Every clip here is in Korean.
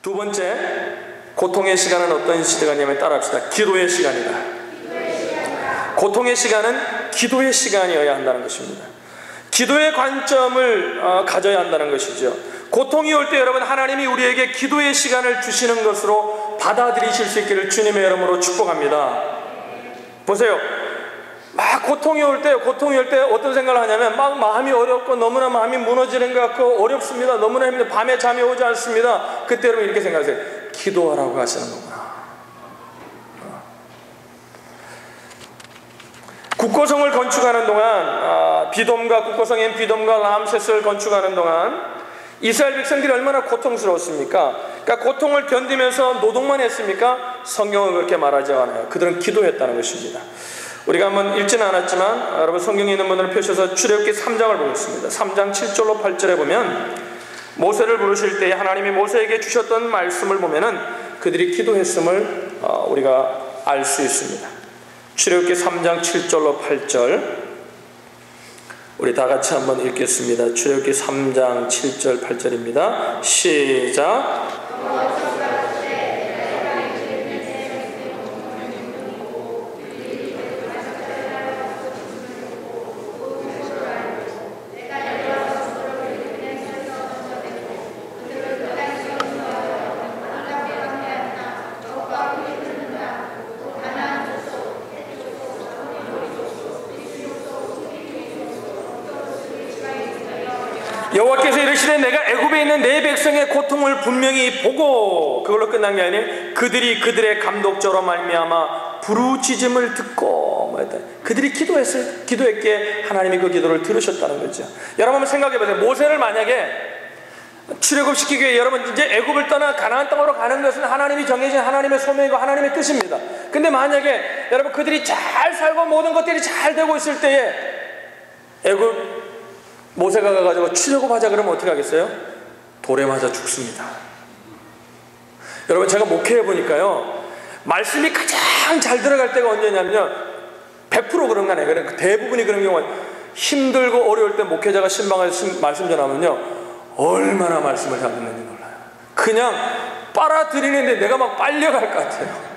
두 번째, 고통의 시간은 어떤 시간이냐면 따라합시다. 기도의 시간이다. 고통의 시간은 기도의 시간이어야 한다는 것입니다. 기도의 관점을 가져야 한다는 것이죠. 고통이 올 때 여러분, 하나님이 우리에게 기도의 시간을 주시는 것으로 받아들이실 수 있기를 주님의 이름으로 축복합니다. 보세요. 막 고통이 올 때 어떤 생각을 하냐면 막 마음이 어렵고 너무나 마음이 무너지는 것 같고 어렵습니다. 너무나 힘들어. 밤에 잠이 오지 않습니다. 그때 여러분 이렇게 생각하세요. 기도하라고 하시는 거구나. 국고성을 건축하는 동안 비돔과 국고성인 비돔과 람세스를 건축하는 동안 이스라엘 백성들이 얼마나 고통스러웠습니까? 그러니까 고통을 견디면서 노동만 했습니까? 성경은 그렇게 말하지 않아요. 그들은 기도했다는 것입니다. 우리가 한번 읽지는 않았지만 여러분 성경에 있는 분들은 펴셔서 출애굽기 3장을 보겠습니다. 3장 7절로 8절에 보면 모세를 부르실 때 하나님이 모세에게 주셨던 말씀을 보면은 그들이 기도했음을 우리가 알 수 있습니다. 출애굽기 3장 7절로 8절 우리 다 같이 한번 읽겠습니다. 출애굽기 3장 7절 8절입니다. 시작. 여호와께서 이르시되 내가 애굽에 있는 내 백성의 고통을 분명히 보고 그걸로 끝난 게 아니에요. 그들이 그들의 감독자로 말미암아 부르짖음을 듣고 그들이 기도했기에 하나님이 그 기도를 들으셨다는 거죠. 여러분 한번 생각해 보세요. 모세를 만약에 출애굽시키기 위해 여러분 이제 애굽을 떠나 가나안 땅으로 가는 것은 하나님이 정해진 하나님의 소명이고 하나님의 뜻입니다. 근데 만약에 여러분 그들이 잘 살고 모든 것들이 잘 되고 있을 때에 애굽 모세가 가가지고 출애굽하자 그러면 어떻게 하겠어요? 돌에 맞아 죽습니다. 여러분 제가 목회해 보니까요 말씀이 가장 잘 들어갈 때가 언제냐면요 100% 그런 거 아니에요. 대부분이 그런 경우는 힘들고 어려울 때 목회자가 신방에서 말씀 전하면요 얼마나 말씀을 잘 듣는지 몰라요. 그냥 빨아들이는데 내가 막 빨려갈 것 같아요.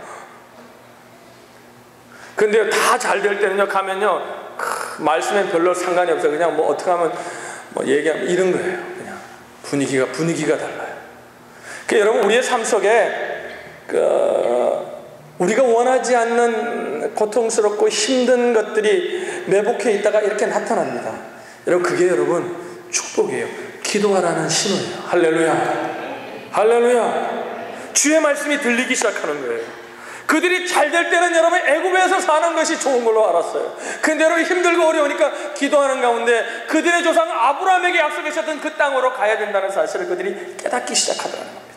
근데 다 잘 될 때는요 가면요 말씀엔 별로 상관이 없어요. 그냥 뭐 어떻게 하면 뭐 얘기하면 이런 거예요. 그냥 분위기가 달라요. 그러니까 여러분 우리의 삶 속에 우리가 원하지 않는 고통스럽고 힘든 것들이 내복해 있다가 이렇게 나타납니다. 여러분 그게 여러분 축복이에요. 기도하라는 신호예요. 할렐루야. 할렐루야. 주의 말씀이 들리기 시작하는 거예요. 그들이 잘 될 때는 여러분 애굽에서 사는 것이 좋은 걸로 알았어요. 근데 여러분 힘들고 어려우니까 기도하는 가운데 그들의 조상 아브라함에게 약속하셨던 그 땅으로 가야 된다는 사실을 그들이 깨닫기 시작하더라는 겁니다.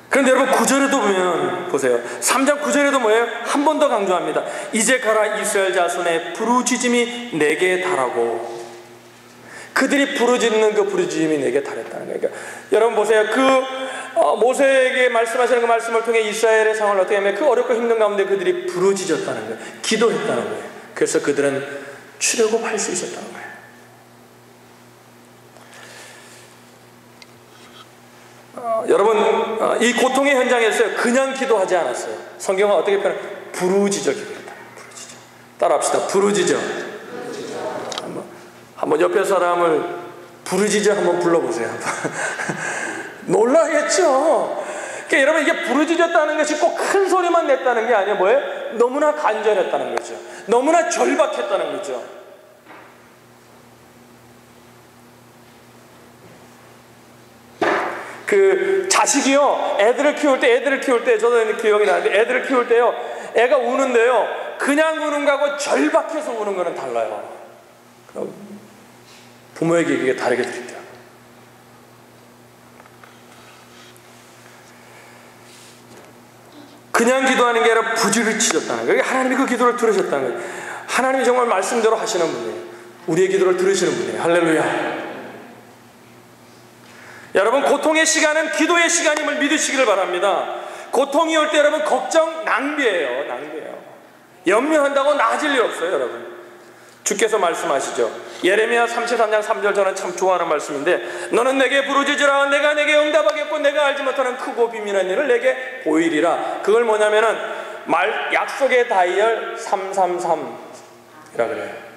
그런데 여러분 9절에도 보면 보세요. 3장 9절에도 뭐예요? 한 번 더 강조합니다. 이제 가라 이스라엘 자손의 부르짖음이 내게 달하고 그들이 부르짖는 그 부르짖음이 내게 달했다는 거예요. 그러니까 여러분 보세요. 모세에게 말씀하시는 그 말씀을 통해 이스라엘의 상황을 어떻게 하면 그 어렵고 힘든 가운데 그들이 부르짖었다는 거예요. 기도했다는 거예요. 그래서 그들은 출애굽할 수 있었다는 거예요. 여러분 이 고통의 현장에서 그냥 기도하지 않았어요. 성경은 어떻게 표현해요? 부르짖어 기도했다. 부르짖어. 따라합시다. 부르짖어. 한번 옆에 사람을 부르짖어 한번 불러보세요. 놀라겠죠. 그러니까 여러분 이게 부르짖었다는 것이 꼭 큰 소리만 냈다는 게 아니에요. 뭐예요? 너무나 간절했다는 거죠. 너무나 절박했다는 거죠. 그 자식이요 애들을 키울 때 저도 기억이 나는데 애들을 키울 때요 애가 우는데요 그냥 우는 거하고 절박해서 우는 거는 달라요. 부모에게 이게 다르게 들린대요. 그냥 기도하는 게 아니라 부르짖었다는 거예요. 하나님이 그 기도를 들으셨다는 거예요. 하나님이 정말 말씀대로 하시는 분이에요. 우리의 기도를 들으시는 분이에요. 할렐루야. 여러분 고통의 시간은 기도의 시간임을 믿으시기를 바랍니다. 고통이 올 때 여러분 걱정 낭비예요. 염려한다고 나아질 일 없어요. 여러분 주께서 말씀하시죠. 예레미야 33장 3절 저는 참 좋아하는 말씀인데, 너는 내게 부르짖으라. 내가 내게 응답하겠고 내가 알지 못하는 크고 비밀한 일을 내게 보이리라. 그걸 뭐냐면은 약속의 다이얼 333이라 그래요.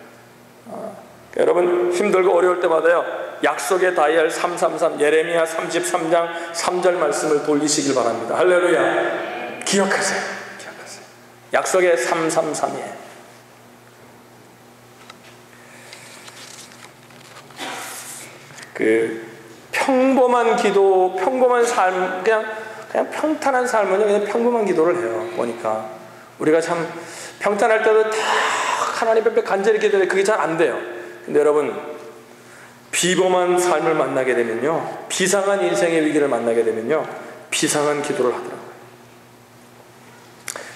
여러분 힘들고 어려울 때마다요, 약속의 다이얼 333 예레미야 33장 3절 말씀을 돌리시길 바랍니다. 할렐루야. 기억하세요. 약속의 333이에요. 그 평범한 기도, 평범한 삶, 그냥 평탄한 삶은 그냥 평범한 기도를 해요. 보니까 우리가 참 평탄할 때도 다 하나님 앞에 간절히 기도해. 그게 잘 안 돼요. 근데 여러분, 비범한 삶을 만나게 되면요, 비상한 인생의 위기를 만나게 되면요, 비상한 기도를 하더라고요.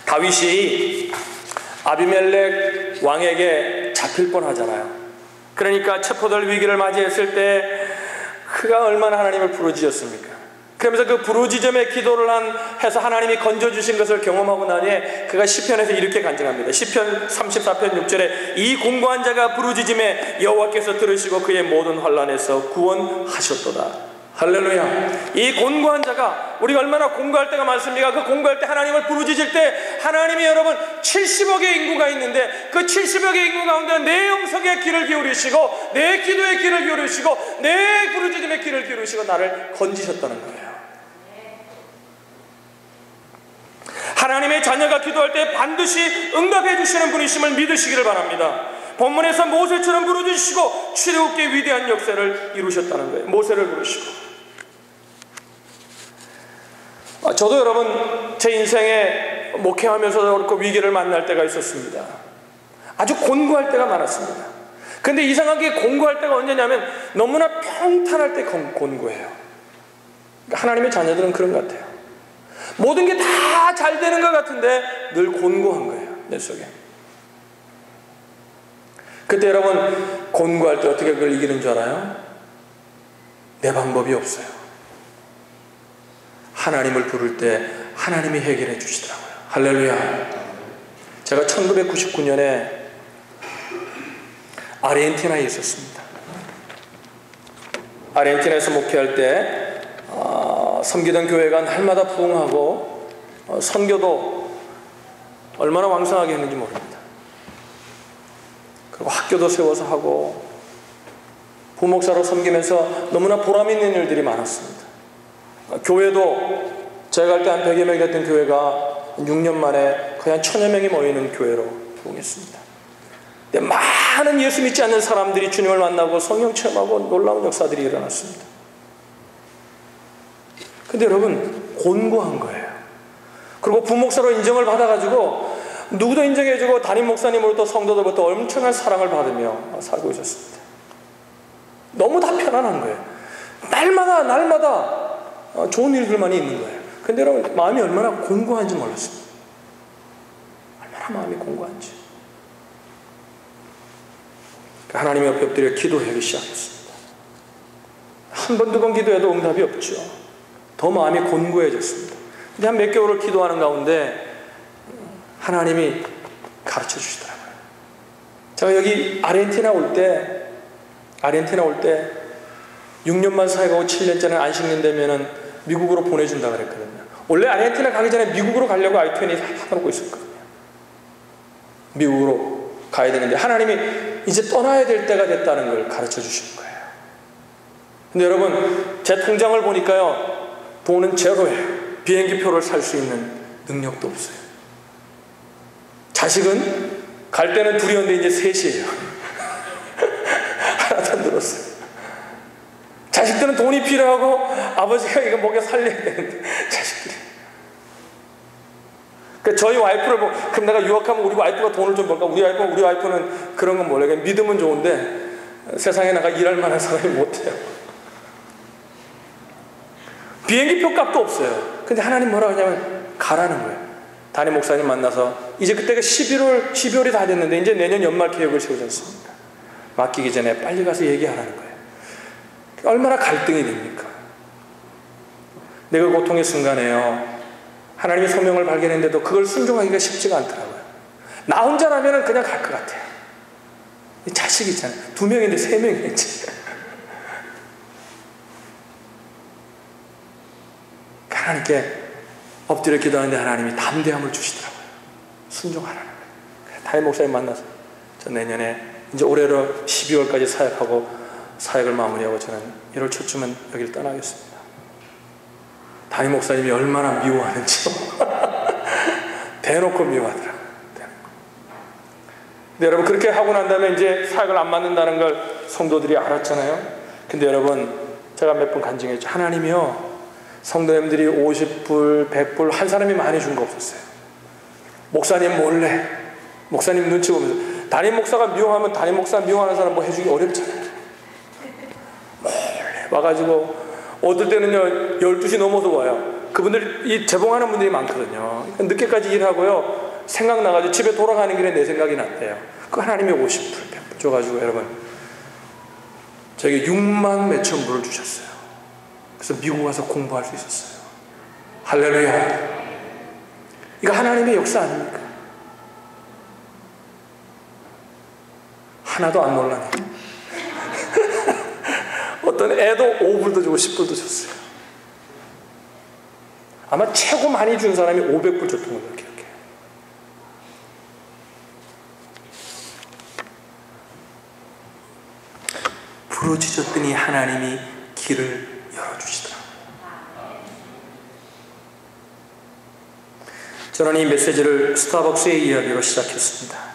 다윗이 아비멜렉 왕에게 잡힐 뻔하잖아요. 그러니까 체포될 위기를 맞이했을 때 그가 얼마나 하나님을 부르짖었습니까? 그러면서 그 부르짖음의 기도를 해서 하나님이 건져주신 것을 경험하고 나니 그가 시편에서 이렇게 간증합니다. 시편 34편 6절에 이 공고한 자가 부르짖음에 여호와께서 들으시고 그의 모든 환난에서 구원하셨도다. 할렐루야. 이 곤고한 자가, 우리가 얼마나 공고할 때가 많습니까? 그 공고할 때 하나님을 부르짖을 때 하나님이 여러분 70억의 인구가 있는데 그 70억의 인구 가운데 내 영성의 귀를 기울이시고 내 기도의 귀를 기울이시고 내 부르짖음의 귀를 기울이시고 나를 건지셨다는 거예요. 하나님의 자녀가 기도할 때 반드시 응답해 주시는 분이심을 믿으시기를 바랍니다. 본문에서 모세처럼 부르짖으시고 출애굽기의 위대한 역사를 이루셨다는 거예요. 모세를 부르시고. 저도 여러분 제 인생에 목회하면서도 그렇고 위기를 만날 때가 있었습니다. 아주 곤고할 때가 많았습니다. 근데 이상하게 곤고할 때가 언제냐면 너무나 평탄할 때 곤고해요. 하나님의 자녀들은 그런 것 같아요. 모든 게 다 잘 되는 것 같은데 늘 곤고한 거예요, 내 속에. 그때 여러분 곤고할 때 어떻게 그걸 이기는 줄 알아요? 내 방법이 없어요. 하나님을 부를 때 하나님이 해결해 주시더라고요. 할렐루야. 제가 1999년에 아르헨티나에 있었습니다. 아르헨티나에서 목회할 때 섬기던 교회가 날마다 부흥하고 선교도 얼마나 왕성하게 했는지 모릅니다. 그리고 학교도 세워서 하고 부목사로 섬기면서 너무나 보람 있는 일들이 많았습니다. 교회도 제가 갈 때 한 100여 명이 됐던 교회가 6년 만에 거의 한 1000여 명이 모이는 교회로 부흥했습니다. 근데 많은 예수 믿지 않는 사람들이 주님을 만나고 성령 체험하고 놀라운 역사들이 일어났습니다. 근데 여러분 곤고한 거예요. 그리고 부목사로 인정을 받아가지고 누구도 인정해주고 담임 목사님으로부터 성도들부터 엄청난 사랑을 받으며 살고 있었습니다. 너무 다 편안한 거예요. 날마다 좋은 일들만 있는 거예요. 근데 여러분 마음이 얼마나 곤고한지 몰랐습니다. 얼마나 마음이 곤고한지. 하나님 옆에 엎드려 기도하기 시작했습니다. 한 번, 두 번 기도해도 응답이 없죠. 더 마음이 곤고해졌습니다. 근데 한 몇 개월을 기도하는 가운데 하나님이 가르쳐 주시더라고요. 제가 여기 아르헨티나 올 때 6년만 사역하고 7년째는 안식년 되면은 미국으로 보내준다 그랬거든요. 원래 아르헨티나 가기 전에 미국으로 가려고 I-20 사놓고 있었거든요. 미국으로 가야 되는데 하나님이 이제 떠나야 될 때가 됐다는 걸 가르쳐 주시는 거예요. 근데 여러분 제 통장을 보니까요, 돈은 제로예요. 비행기표를 살 수 있는 능력도 없어요. 자식은 갈 때는 둘이었는데 이제 셋이에요. 하나도 안 들었어요. 자식들은 돈이 필요하고 아버지가 이거 먹여 살려야 되는데 자식들이. 그러니까 저희 와이프를 그럼 내가 유학하면 우리 와이프가 돈을 좀 벌까? 우리 와이프는 그런 건 몰라요. 그냥 믿으면 좋은데 세상에 나가 일할 만한 사람이 못해요. 비행기표 값도 없어요. 근데 하나님 뭐라고 하냐면 가라는 거예요. 담임 목사님 만나서 이제 그때가 12월이 다 됐는데 이제 내년 연말 계획을 세우지 않습니까? 맡기기 전에 빨리 가서 얘기하라는 거예요. 얼마나 갈등이 됩니까? 내가 고통의 순간에요, 하나님의 소명을 발견했는데도 그걸 순종하기가 쉽지가 않더라고요. 나 혼자라면 그냥 갈 것 같아요. 자식이 있잖아요. 2명인데 3명이 있지. 하나님께 엎드려 기도하는데 하나님이 담대함을 주시더라고요. 순종하라는 거예요. 담임 목사님 만나서 저 내년에 이제 올해로 12월까지 사역하고 사역을 마무리하고 저는 1월 초쯤은 여기를 떠나겠습니다. 담임 목사님이 얼마나 미워하는지 대놓고 미워하더라고요. 근데 여러분 그렇게 하고 난 다음에 이제 사역을 안 맡는다는 걸 성도들이 알았잖아요. 근데 여러분 제가 몇 번 간증했죠. 하나님이요 성도님들이 50불 100불 한 사람이 많이 준 거 없었어요. 목사님 몰래 목사님 눈치 보면서 담임 목사가 미워하면 담임 목사 미워하는 사람 뭐 해주기 어렵잖아요. 몰래 와가지고 어떨 때는요 12시 넘어서 와요. 그분들 이 재봉하는 분들이 많거든요. 늦게까지 일하고요 생각나가지고 집에 돌아가는 길에 내 생각이 났대요. 그 하나님이 50불 100불 줘가지고 여러분 저에게 6만 몇천 불을 주셨어요. 그래서 미국 와서 공부할 수 있었어요. 할렐루야. 이거 하나님의 역사 아닙니까? 하나도 안 놀라네. 어떤 애도 5불도 주고 10불도 줬어요. 아마 최고 많이 준 사람이 500불 줬던 걸로 기억해요. 부르짖었더니 하나님이 길을 열어주시더라고요. 저는 이 메시지를 스타벅스의 이야기로 시작했습니다.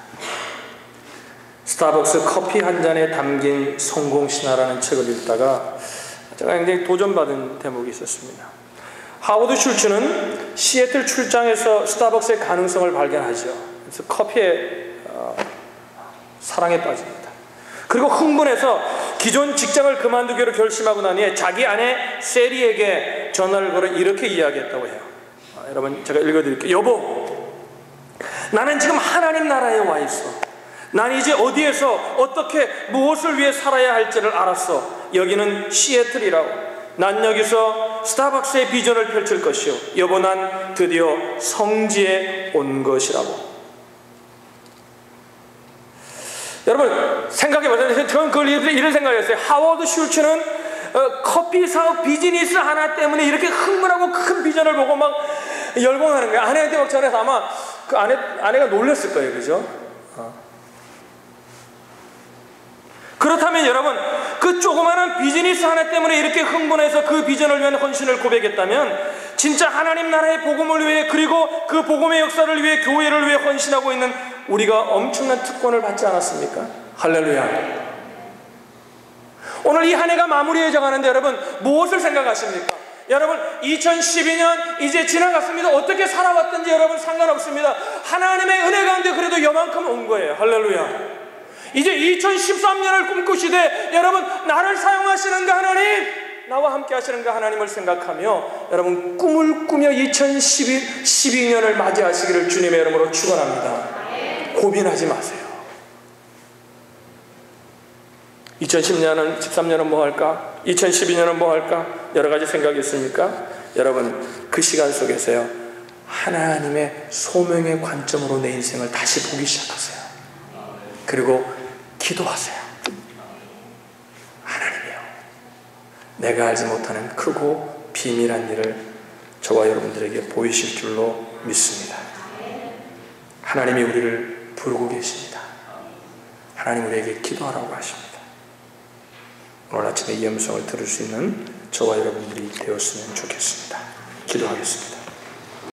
스타벅스 커피 한 잔에 담긴 성공신화라는 책을 읽다가 제가 굉장히 도전받은 대목이 있었습니다. 하워드 슐츠는 시애틀 출장에서 스타벅스의 가능성을 발견하죠. 그래서 커피에 사랑에 빠집니다. 그리고 흥분해서 기존 직장을 그만두기로 결심하고 나니 자기 아내 세리에게 전화를 걸어 이렇게 이야기했다고 해요. 여러분 제가 읽어드릴게요. 여보, 나는 지금 하나님 나라에 와 있어. 난 이제 어디에서 어떻게 무엇을 위해 살아야 할지를 알았어. 여기는 시애틀이라고. 난 여기서 스타벅스의 비전을 펼칠 것이요. 여보, 난 드디어 성지에 온 것이라고. 여러분 생각해보세요. 저는 그걸 이런 생각했어요. 하워드 슐츠는 커피 사업 비즈니스 하나 때문에 이렇게 흥분하고 큰 비전을 보고 막 열광하는 거예요. 아내한테 막 전해서 아마 그 아내가 놀랐을 거예요. 그죠? 그렇다면 여러분 그 조그마한 비즈니스 하나 때문에 이렇게 흥분해서 그 비전을 위한 헌신을 고백했다면 진짜 하나님 나라의 복음을 위해 그리고 그 복음의 역사를 위해 교회를 위해 헌신하고 있는 우리가 엄청난 특권을 받지 않았습니까? 할렐루야. 오늘 이 한 해가 마무리해져 가는데 여러분 무엇을 생각하십니까? 여러분 2012년 이제 지나갔습니다. 어떻게 살아왔든지 여러분 상관없습니다. 하나님의 은혜 가운데 그래도 요만큼 온 거예요. 할렐루야. 이제 2013년을 꿈꾸시되 여러분 나를 사용하시는 그 하나님, 나와 함께 하시는 그 하나님을 생각하며 여러분 꿈을 꾸며 2012년을 맞이하시기를 주님의 이름으로 축원합니다. 고민하지 마세요. 2010년은 13년은 뭐 할까? 2012년은 뭐 할까? 여러 가지 생각이 있습니까? 여러분 그 시간 속에서요 하나님의 소명의 관점으로 내 인생을 다시 보기 시작하세요. 그리고 기도하세요. 하나님이요, 내가 알지 못하는 크고 비밀한 일을 저와 여러분들에게 보이실 줄로 믿습니다. 하나님이 우리를 부르고 계십니다. 하나님 우리에게 기도하라고 하십니다. 오늘 아침에 이 음성을 들을 수 있는 저와 여러분들이 되었으면 좋겠습니다. 기도하겠습니다.